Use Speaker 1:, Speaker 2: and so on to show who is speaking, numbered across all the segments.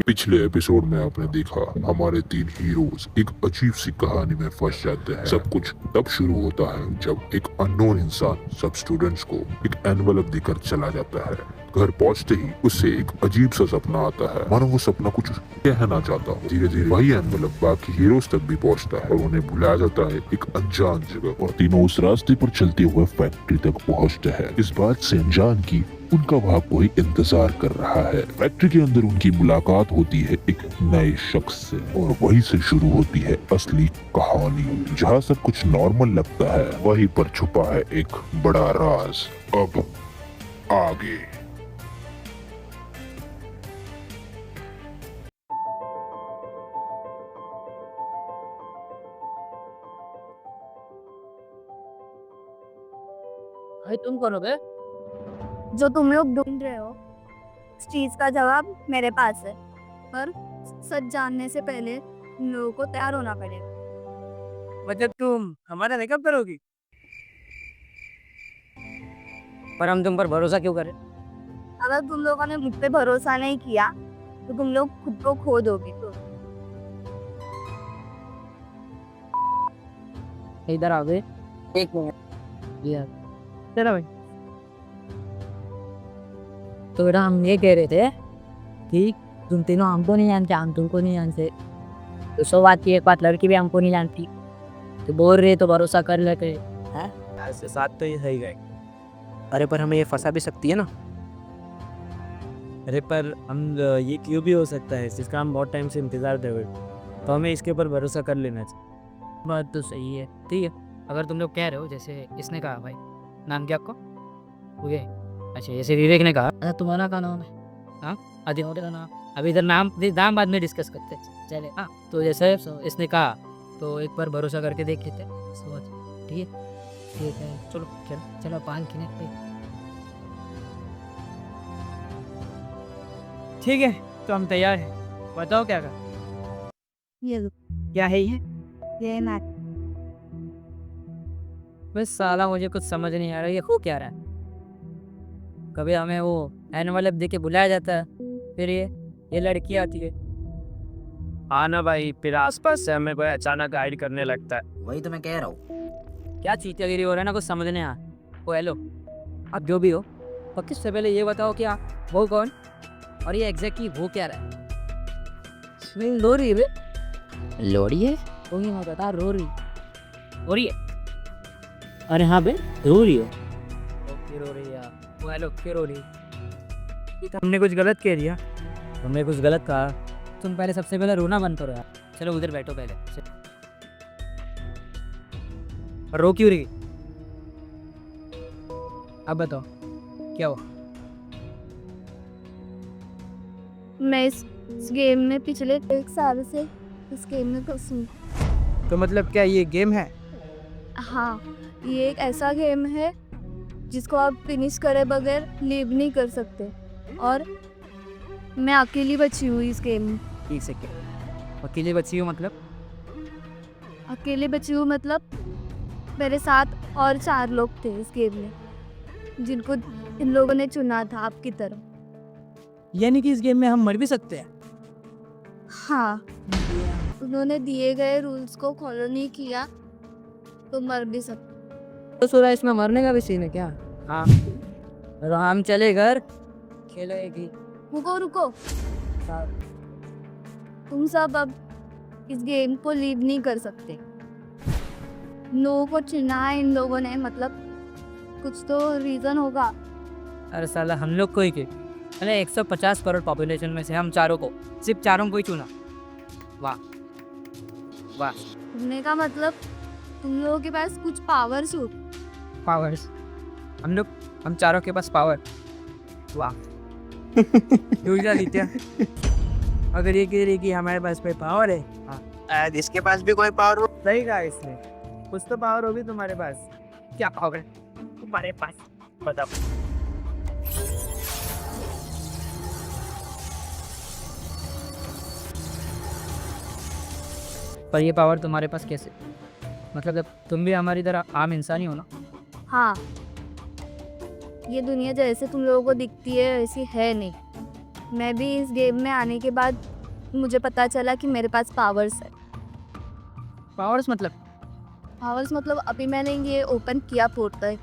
Speaker 1: पिछले एपिसोड में आपने देखा हमारे तीन हीरोज एक अजीब सी कहानी में फंस जाते हैं। सब कुछ तब शुरू होता है जब एक अननोन इंसान सब स्टूडेंट्स को एक एनवलप देकर चला जाता है। घर पहुंचते ही उससे एक अजीब सा सपना आता है, मानो वो सपना कुछ कहना चाहता हो। धीरे धीरे वही एनवलप बाकी हीरोज तक भी पहुंचता है और उन्हें बुलाया जाता है एक अनजान जगह, और तीनों उस रास्ते पर चलते हुए फैक्ट्री तक पहुंचते हैं। इस बात से अनजान की उनका वहाँ कोई इंतजार कर रहा है। फैक्ट्री के अंदर उनकी मुलाकात होती है एक नए शख्स से, और वहीं से शुरू होती है असली कहानी। जहाँ सब कुछ नॉर्मल लगता है, वहीं पर छुपा है एक बड़ा राज। अब आगे।
Speaker 2: भाई तुम कौन हो बे?
Speaker 3: जो तुम लोग ढूंढ रहे हो इस चीज का जवाब मेरे पास है, पर सच जानने से पहले तुम लोगों को तैयार होना पड़ेगा।
Speaker 2: मतलब तुम हमारा मेकअप करोगी? पर हम तुम पर भरोसा क्यों करें?
Speaker 3: अगर तुम लोगों ने मुझ पे भरोसा नहीं किया तो तुम लोग खुद को खो दोगे। तो
Speaker 2: इधर आओ बे। एक मिनट यार, चलो भाई। तो बेटा हम ये कह रहे थे कि तुम तीनों हमको नहीं जानते, हम तुमको नहीं जानते। तो सौ बात की एक बात, लड़की भी हमको नहीं जानती, तो बोल रहे तो भरोसा कर लेते हैं।
Speaker 4: ऐसे साथ तो ये सही गए। अरे पर हमें ये फंसा भी सकती है ना। अरे पर हम ये क्यों भी हो सकता है, जिसका हम बहुत टाइम से इंतजार कर रहे हैं, तो हमें इसके ऊपर भरोसा कर लेना चाहिए।
Speaker 2: बात तो सही है। ठीक है, अगर तुम लोग कह रहे हो जैसे इसने कहा, भाई नाम क्या आपको? ओके, अच्छा जैसे विवेक ने कहा। अच्छा तुम्हारा क्या नाम है? हाँ आदि का नाम। अभी इधर नाम बाद में डिस्कस करते हैं, चले। हाँ तो जैसे इसने कहा तो एक बार भरोसा करके देख लेते हैं। समझ? ठीक है ठीक है, चलो चलो चलो पान खिने। ठीक है तो हम तैयार हैं, बताओ क्या कर।
Speaker 3: ये लो,
Speaker 2: क्या है
Speaker 3: ये ना
Speaker 2: बस साला मुझे कुछ समझ नहीं आ रहा ये हो क्या रहा है। कभी हमें वो एनवलप दे के बुलाया जाता है, फिर ये लड़की आती है।
Speaker 4: हाँ ना भाई, फिर आसपास से हमें कोई अचानक गाइड करने लगता है।
Speaker 5: वही तो मैं कह रहा हूँ।
Speaker 2: क्या चीटियागिरी हो रहा है ना, कुछ समझ नहीं आ। ओ हेलो, आप जो भी हो, पर किससे पहले ये बताओ कि आप वो कौन और ये एग्जैक्टली वो क्या रहा है। लोरी है
Speaker 5: लोड़ी है?
Speaker 2: तो ही मैं बता, रो रही है। अरे हाँ बे, रो रही हो? फिर रो रही है। ओ हेलो, फिर रो रही।
Speaker 4: हमने कुछ गलत कह दिया?
Speaker 2: तुमने कुछ गलत कहा? तुम पहले सबसे पहले रोना बंद करो यार। चलो उधर बैठो पहले। रो क्यों रही? अब बताओ क्या हुआ?
Speaker 3: मैं इस गेम में पिछले 1 साल से इस गेम में फंसी हूँ।
Speaker 4: तो मतलब क्या ये गेम है?
Speaker 3: हाँ, ये एक ऐसा गेम है जिसको आप फिनिश करे बगैर लीव नहीं कर सकते, और मैं अकेली बची हूँ इस गेम में।
Speaker 2: एक सेकेंड, अकेले बच्ची हो मतलब?
Speaker 3: अकेले बची हूँ मतलब मेरे साथ और 4 लोग थे इस गेम में, जिनको इन लोगों ने चुना था आपकी तरह।
Speaker 2: यानी कि इस गेम में हम मर भी सकते हैं?
Speaker 3: हाँ, उन्होंने दिए गए रूल्स को फॉलो नहीं किया तो मर भी सकते।
Speaker 2: तो सुना इसमें मरने का भी सीन है क्या? हाँ, हम चले घर, खेलेगी।
Speaker 3: रुको रुको, तुम सब अब इस गेम को लीव नहीं कर सकते। लोगों को चुना है इन लोगों ने, मतलब कुछ तो रीजन होगा।
Speaker 2: अरे साला हम लोग को ही के, अरे 150 करोड़ पॉपुलेशन में से हम चारों को, सिर्फ चारों को ही चुना। वाह वाह।
Speaker 3: चुनने का मतलब तुम लोगों के पास कुछ पावर्स हो।
Speaker 2: पावर्स? हम चारों के पास पावर? वाह। क्या?
Speaker 4: अगर ये कह रही कि हमारे पास कोई पावर है, हाँ, इसके पास भी कोई पावर हो। सही कहा इसने, कुछ तो पावर होगी तुम्हारे पास।
Speaker 2: क्या पावर?
Speaker 4: तुम्हारे पास बताओ।
Speaker 2: पर ये पावर तुम्हारे पास कैसे? मतलब जब तुम भी हमारी तरह आम इंसान ही हो ना?
Speaker 3: हाँ, ये दुनिया जैसे तुम लोगों को दिखती है वैसी है नहीं। मैं भी इस गेम में आने के बाद मुझे पता चला कि मेरे पास पावर्स है।
Speaker 2: पावर्स मतलब?
Speaker 3: पावर्स मतलब अभी मैंने ये ओपन किया पोर्टल,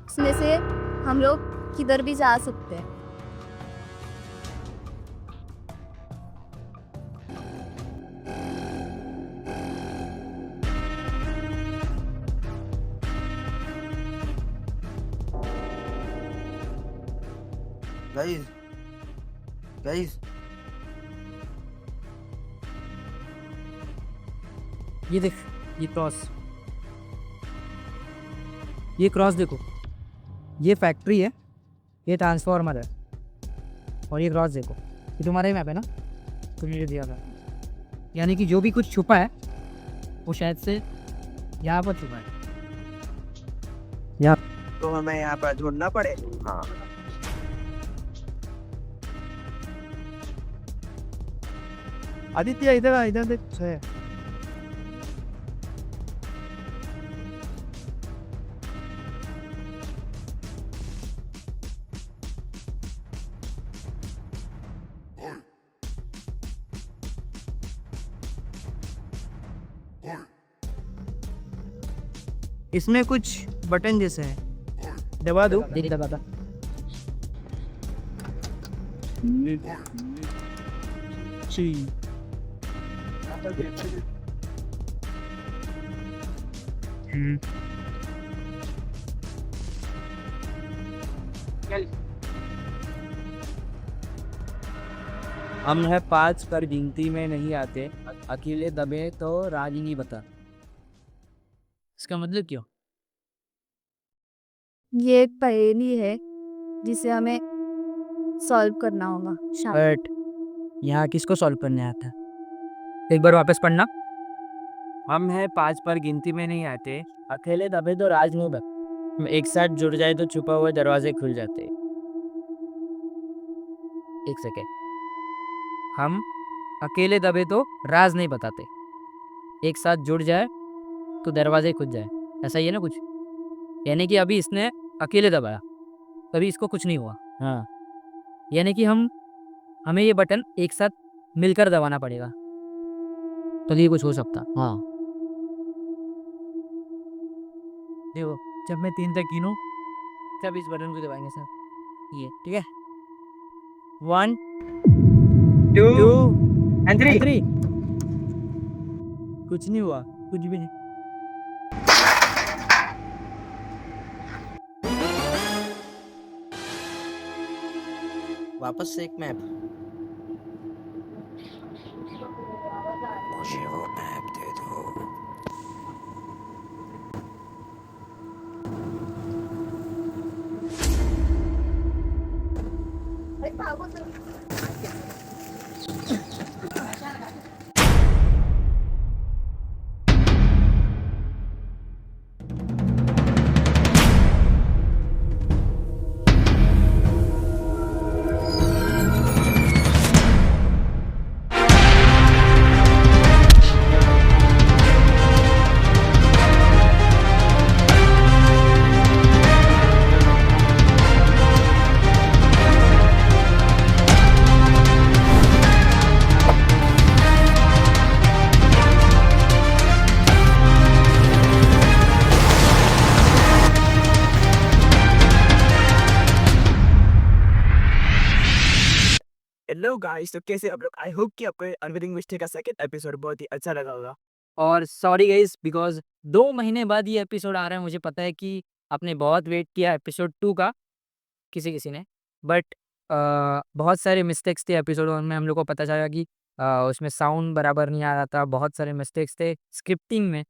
Speaker 3: इसमें से हम लोग किधर भी जा सकते हैं।
Speaker 5: Guys, guys,
Speaker 2: ये देख, ये क्रॉस, ये क्रॉस देखो, ये फैक्ट्री है, ये ट्रांसफार्मर है, और ये क्रॉस देखो, ये तुम्हारा ही मैप है ना, तुमने जो दिया था। यानी कि जो भी कुछ छुपा है वो शायद से यहाँ पर छुपा है।
Speaker 4: तो हमें यहाँ पर ढूंढना पड़े।
Speaker 5: हाँ
Speaker 4: आदित्य इधर आ, इधर देख कुछ है। इसमें कुछ बटन जैसे है, दबा दो।
Speaker 2: दीदी का बाबा,
Speaker 4: हम है 5 पर गिनती में नहीं आते, अकेले दबे तो राज ही नहीं बता।
Speaker 2: इसका मतलब क्यों?
Speaker 3: ये एक पहेली है जिसे हमें सॉल्व करना होगा शाम।
Speaker 2: बट यहाँ किसको सॉल्व करने आता है? एक बार वापस पढ़ना।
Speaker 4: हम है 5 पर गिनती में नहीं आते, अकेले दबे तो राज नहीं बता। एक साथ जुड़ जाए तो छुपा हुए दरवाजे खुल जाते।
Speaker 2: एक सेकेंड, हम अकेले दबे तो राज नहीं बताते, एक साथ जुड़ जाए तो दरवाजे खुल जाए, ऐसा ही है ना कुछ? यानी कि अभी इसने अकेले दबाया, तभी इसको कुछ नहीं हुआ।
Speaker 4: हाँ,
Speaker 2: यानी कि हमें ये बटन एक साथ मिलकर दबाना पड़ेगा, तो ये कुछ हो सकता।
Speaker 5: हाँ
Speaker 2: देखो, जब मैं 3 तक गिनूं तब इस बटन को दबाएंगे सर, ये ठीक है। 1 2
Speaker 4: and
Speaker 2: 3। कुछ नहीं हुआ, कुछ भी नहीं।
Speaker 5: वापस से एक मैप। मुझे वो मैप दे दो।
Speaker 4: हेलो गाइस, तो कैसे आप लोग? आई होप कि आपको अनविलिंग मिस्टेक का सेकंड एपिसोड बहुत ही अच्छा लगा होगा।
Speaker 2: और सॉरी गाइस, बिकॉज 2 महीने बाद ये एपिसोड आ रहा है। मुझे पता है कि आपने बहुत वेट किया एपिसोड 2 का, किसी ने, बट बहुत सारे मिस्टेक्स थे एपिसोड 1 में। हम लोग को पता चला कि उसमें साउंड बराबर नहीं आ रहा था, बहुत सारे मिस्टेक्स थे स्क्रिप्टिंग में,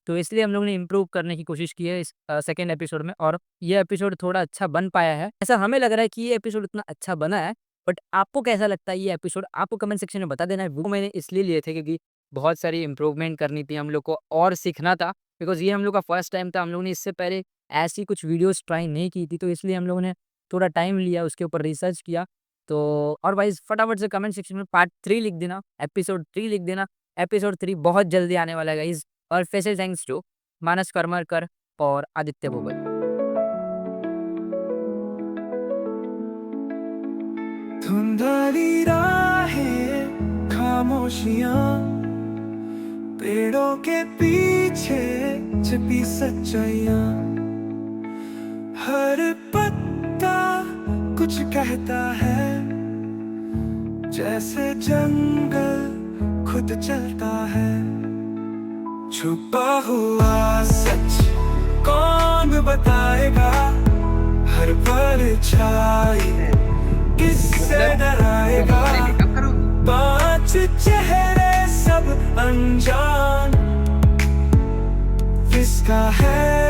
Speaker 2: तो इसलिए हम लोग ने इम्प्रूव करने की कोशिश की है इस सेकेंड एपिसोड में, और ये एपिसोड थोड़ा अच्छा बन पाया है। ऐसा हमें लग रहा है कि ये एपिसोड उतना अच्छा बना है, बट आपको कैसा लगता है ये एपिसोड? आपको कमेंट सेक्शन में बता देना है। वो मैंने इसलिए लिए थे क्योंकि बहुत सारी इंप्रूवमेंट करनी थी हम लोग को, और सीखना था, बिकॉज ये हम लोग का फर्स्ट टाइम था। हम लोग ने इससे पहले ऐसी कुछ वीडियोस ट्राई नहीं की थी, तो इसलिए हम लोगों ने थोड़ा टाइम लिया, उसके ऊपर रिसर्च किया। तो और वाइज फटाफट से कमेंट सेक्शन में पार्ट 3 लिख देना, एपिसोड 3 लिख देना। एपिसोड 3 बहुत जल्दी आने वाला है गाइज। और स्पेशल थैंक्स टू मानस करमरकर और आदित्य बोबल।
Speaker 6: धुंधली राहें खामोशियां, पेड़ों के पीछे छिपी सच्चाइयां। हर पत्ता कुछ कहता है, जैसे जंगल खुद चलता है। छुपा हुआ सच कौन बताएगा, हर परछाई किससे डराएगा। पांच चेहरे सब अनजान, किसका है